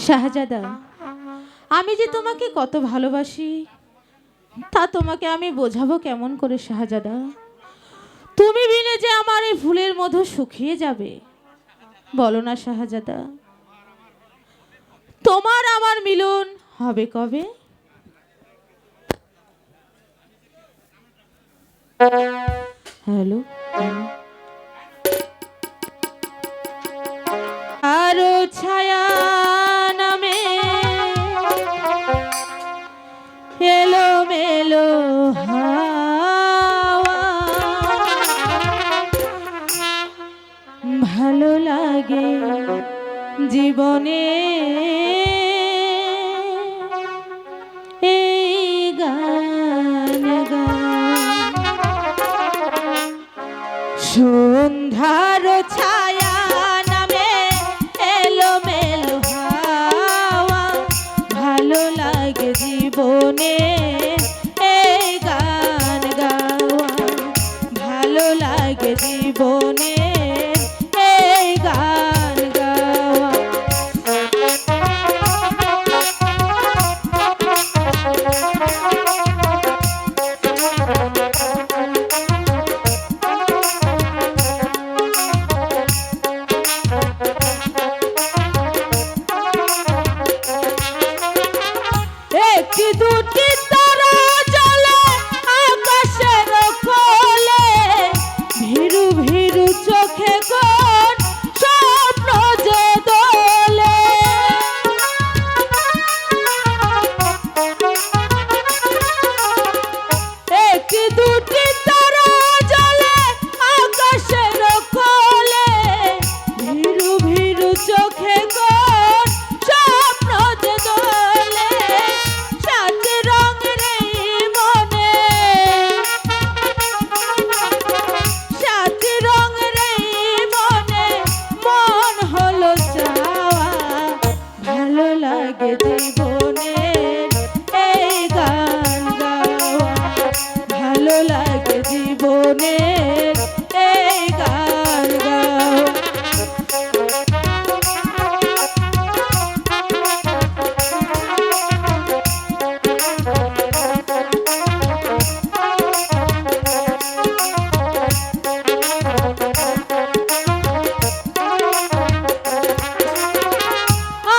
শাহজাদা, আমি যে তোমাকে কত ভালোবাসি তা তোমাকে আমি বোঝাবো কেমন করে শাহজাদা? তুমি বিনে যে আমার এই ফুলের মধু শুকিয়ে যাবে, বলো না শাহজাদা। তোমার আমার মিলন হবে কবে? হ্যালো, আরো ছায়া নামে এলো মেলো হাওয়া, ভালো লাগে জীবনে এই গান সন্ধ্যার ছায়া নামে এলো মেলো হাওয়া, ভালো লাগে জীবনে এই গান গাওয়া, ভালো লাগে জীবনে এই গান গাওয়া। একটি দুটি তারা জ্বলে আকাশের কোলে, ভীরু ভীরু চোখে কোন স্বপ্ন যে দোলে। একটি দুটি তারা জ্বলে আকাশের কোলে, ভীরু ভীরু চোখে কোন স্বপ্ন যে দোলে। সাত রঙের এই মনে, সাত রঙের এই মনে মন হলো চাওয়া, ভালো লাগে জীবনের এই গান গাওয়া, ভালো লাগে জীবনের এই গান গাওয়া।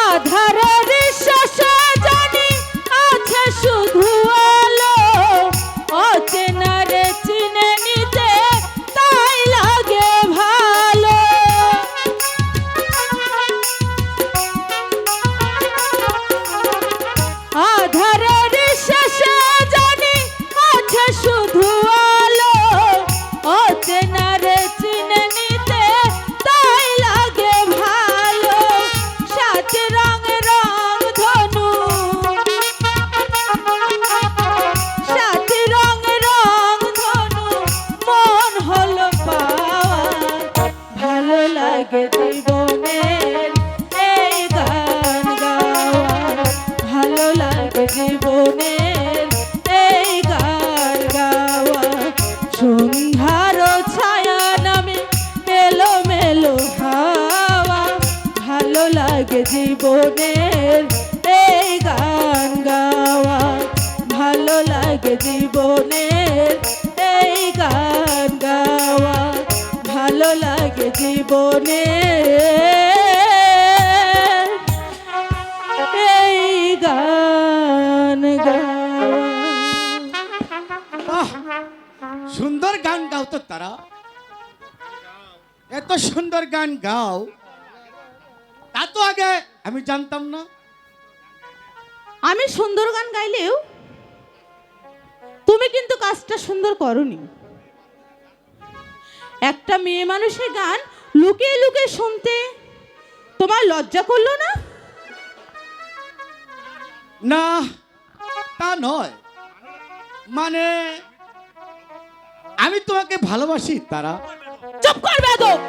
আধারের শেষে জানি আছে শুধু আলো, অচেনারে চিনে নিতে তাই লাগে ভালো। আধারের শেষে জানি আছে শুধু আলো, অচেনারে চিনে নিতে তাই লাগে ভালো। সাত রং রং ধনু, সাত রং রং ধনু মন হলো পাওয়া, ভালো লাগে জীবনের এই গান গাওয়া, ভালো লাগে জীবনের এই গান গাওয়া। সন্ধ্যার ছায়া নামে এলো মেলো হাওয়া, ভালো লাগে জীবনের এই গান গাওয়া, ভালো লাগে জীবনের এই গান গাওয়া, ভালো লাগে জীবনের এই গান গাওয়া। বাহ, সুন্দর গান গাও তো তারা, এত সুন্দর গান গাও, তা তো আগে আমি জানতাম না। আমি সুন্দর গান গাইলেও তুমি কিন্তু কাজটা সুন্দর করনি। একটা মেয়ে মানুষের গান লুকিয়ে লুকিয়ে শুনতে তোমার লজ্জা করলো না? না, তা নয়, মানে আমি তোমাকে ভালোবাসি তারা। চুপ কর বেয়াদব!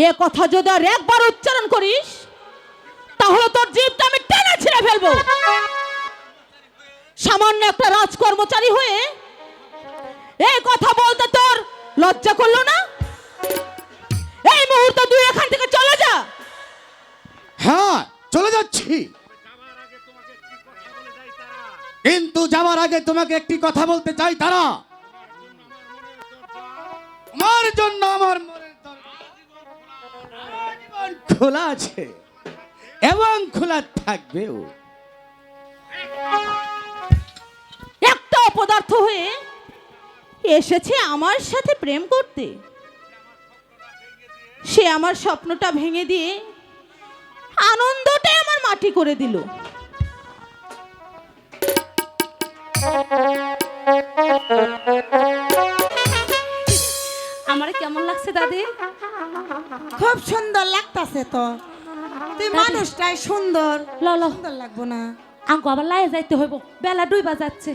এ কথা যদি আর একবার উচ্চারণ করিস তাহলে তোর জিভটা আমি টেনে ছিঁড়ে ফেলবো। সামান্য একটা রাজকর্মচারী হয়ে এই কথা বলতে তোর লজ্জা করলো না? এই মুহূর্তে তুই এখান থেকে চলে যা, যাচ্ছি, কিন্তু যাওয়ার আগে তোমাকে একটি কথা বলতে চাই তারা। আমার জন্য আমার মনের দরজা আজীবন খোলা আছে এবং খোলা থাকবেও। একটা অপদার্থ হয়ে এসেছে আমার সাথে প্রেম করতে, সে আমার স্বপ্নটা ভেঙে দিয়ে আনন্দটাই আমার মাটি করে দিল। আমার কেমন লাগছে দাদি? খুব সুন্দর লাগতাছে তো, তুই মানুষটাই সুন্দর। ল ল সুন্দর লাগবো না? আঙ্কু আবার লায়ে যাইতে হইব, বেলা 2 বাজাচ্ছে।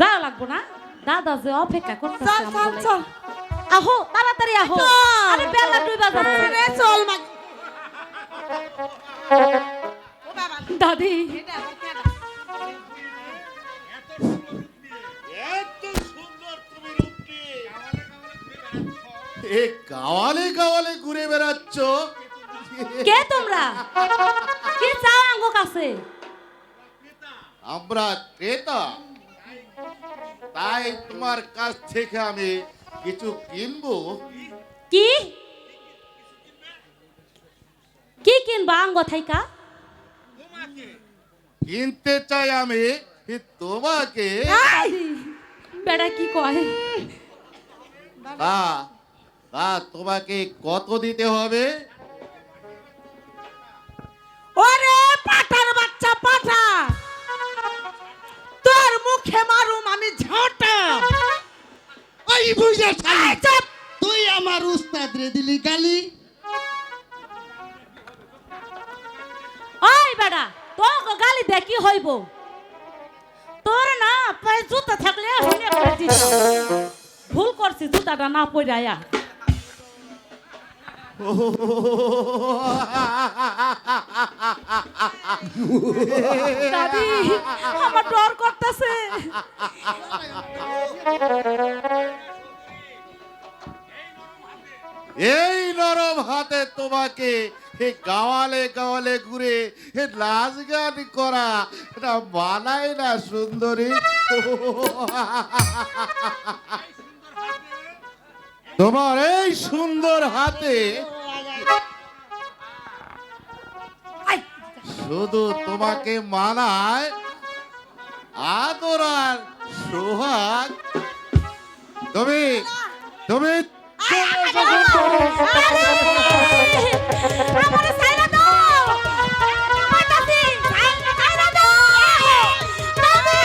যা লাগবো না, দাদা যে অপেক্ষা করতেছে চল চল চল, আহো তাড়াতাড়ি আহো, চল। আরে বেলা 2 বাজাচ্ছে। রে চল মা। দাদি এ গাওয়ালে গাওয়ালে ঘুরে বেড়াচ্ছ, কে তোমরা? কি চাও আঙ্কু কাছে? আমরা ক্রেতা, তাই তোমার কাছ থেকে আমি কিছু কিনবো। কি কি কিনবা আঙ্গ থাইকা? কিনতে চাই আমি তোমাকে। দাদি বেড়া কি কয়? তা তা তোমাকে কত দিতে হবে? ওরে পাঠার বাচ্চা পাঠা, তোর মুখে মারুম আমি ঝাঁটা। ওই বুঝা শালি, এই চুপ। তুই আমার উস্তাদ রে দিলি গালি। ওই বেড়া তো গালি দে কি হইব? তোর না পায়ে জুতা থাকলে হইলে করে দিত। ভুল করছি, জুতাটা না পইরায়া। দাদি আমার ডর করতেছে। এই নরম হাতে তোমাকে গাওয়ালে গাওয়ালে ঘুরে নাচ গান করা এটা মানায় না সুন্দরী। তোমার এই সুন্দর হাতে শুধু তোমাকে মানায় আদর আর সোহাগ। তুমি তুমি আমারে ছাইরা দাও। পাঠাছি, ছাইরা দাও। দাদি!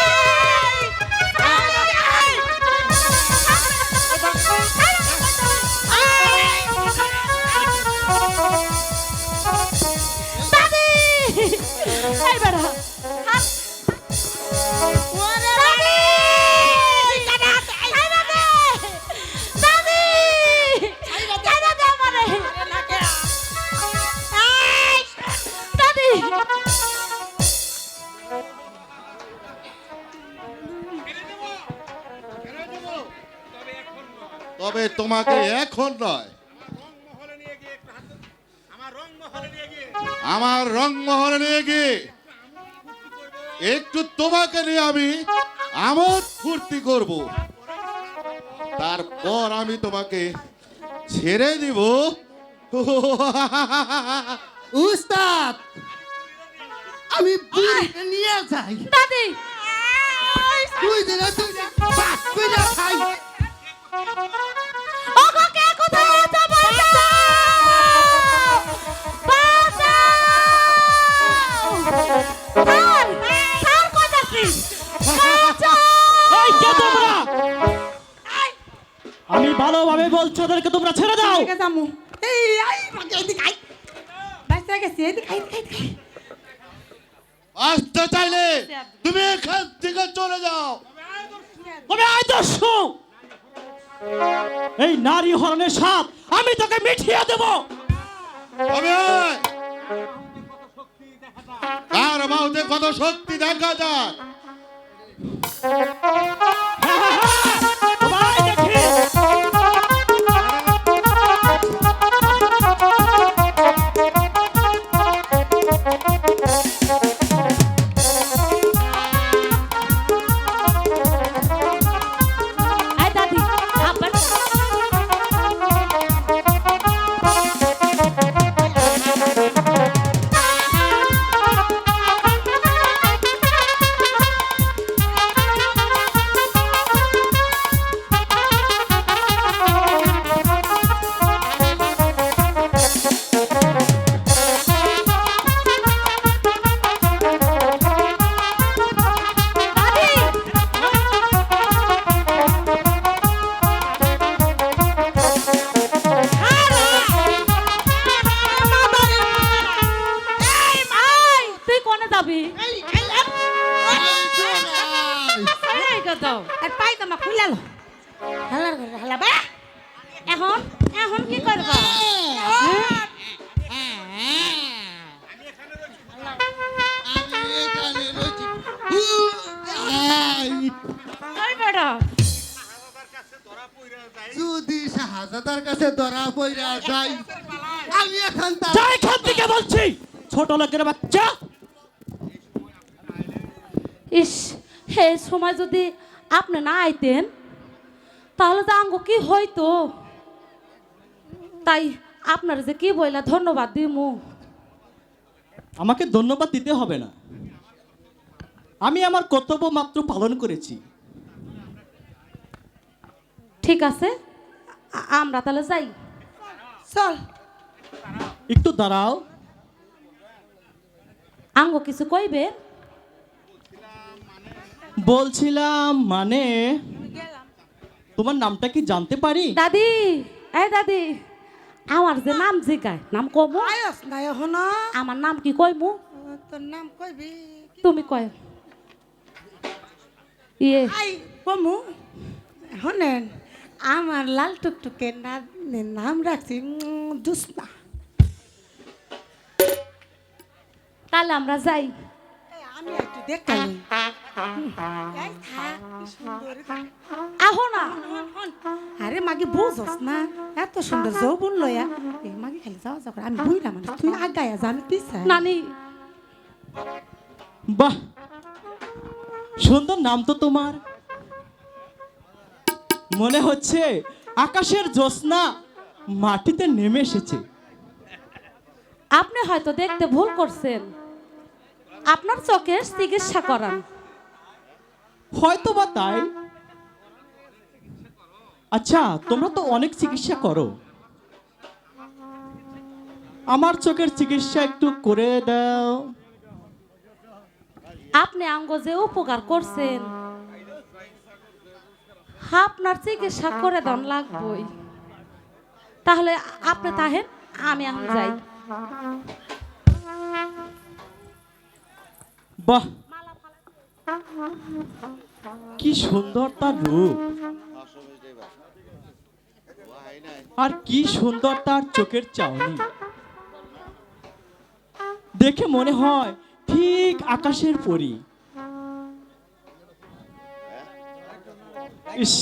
দাদি! এই বেড়া, হাত। দাদি! ছাইরা দে! দাদি! ছাইরা দে আমারে। এই! দাদি! তবে তোমাকে এখন নয়, আমার রংমহলে নিয়ে গিয়ে একটু তোমাকে নিয়ে আমি আমোদ ফুর্তি করব, তারপর আমি তোমাকে ছেড়ে দিব। উস্তাদ, আমি বুড়িকে নিয়ে যাই। দাদি! তুই দিলে তুই বাস করে খাই। ওগো কে কোথায় আছো? বাঁচাও! বাঁচাও! স্যার! স্যার কোথাছি? বাঁচাও! এই কে তোমরা? আমি ভালোভাবে বলছি, ওদেরকে তোমরা ছেড়ে দাও। এদিকে যামু। এই আই মাকে এদিকে আই। বাচ্চা গেছে, এদিকে আই, এদিকে আই। আসতে চাইলে তুমি এখান থেকে চলে যাও। তবে আদর্শ এই নারী হরণের সাপ আমি তোকে মিঠিয়ে দেব। তবে কার মাউতে কত শক্তি দেখা যায়। হ্যাঁ, হ্যাঁ, হ্যাঁ, তোমায় দেখি। আমি এই কথা আর পায়জামা খুলালো হালার ঘরে হালা বা এখন এখন কি করবা ওই বেটা যদি শাহজাদার কাছে ধরা পইরা যাই আমি এখন তার যা এখান থেকে বলছি ছোট লোকের বাচ্চা। ইস হে সময় যদি আপনি না আইতেন তাহলে তো আঙ্গ কি হইতো তাই আপনার যে কি বইলা ধন্যবাদ দিমু আমাকে ধন্যবাদ দিতে হবে না, আমি আমার কর্তব্য মাত্র পালন করেছি। ঠিক আছে আমরা তাহলে যাই চল একটু দাঁড়াও। আঙ্গ কিছু কইবে বলছিলাম মানে তোমার নামটা কি জানতে পারি? দাদি এই দাদি আমার যে নাম জিগায় নাম কমু আয়স না এখন আমার নাম কি কইমু তোর নাম কইবি তুমি কয় ইয়ে আই কমু শোনেন আমার লাল টুকটুকে নাম রাখছি জুসনা তাহলে আমরা যাই আমি একটু দেখতাম আহো না আরে মাগি বুঝস না এত সুন্দর যৌবন লয়া এই মাগি খালি যাওয়া যাওয়া করে আমি বুঝলাম মানে তুই আগায়া যা আমি পিছা নানি বাহ, সুন্দর নাম তো তোমার। মনে হচ্ছে আকাশের জ্যোৎস্না মাটিতে নেমে এসেছে। আপনি হয়তো দেখতে ভুল করছেন, আপনার চোখের চিকিৎসা করান। হয়তো বা তাই। আচ্ছা, তোমরা তো অনেক চিকিৎসা করো, আমার চোখের চিকিৎসা একটু করে দাও। আপনি আঙ্গ যে উপকার করছেন আপনার চিকিৎসা করে দেন লাগবই। তাহলে আপনি তাহেন আমি এখন যাই। বাহ, কি সুন্দর তার রূপ, আর কি সুন্দর তার চোখের চাউনি। দেখে মনে হয় ঠিক আকাশের পরী। ইস,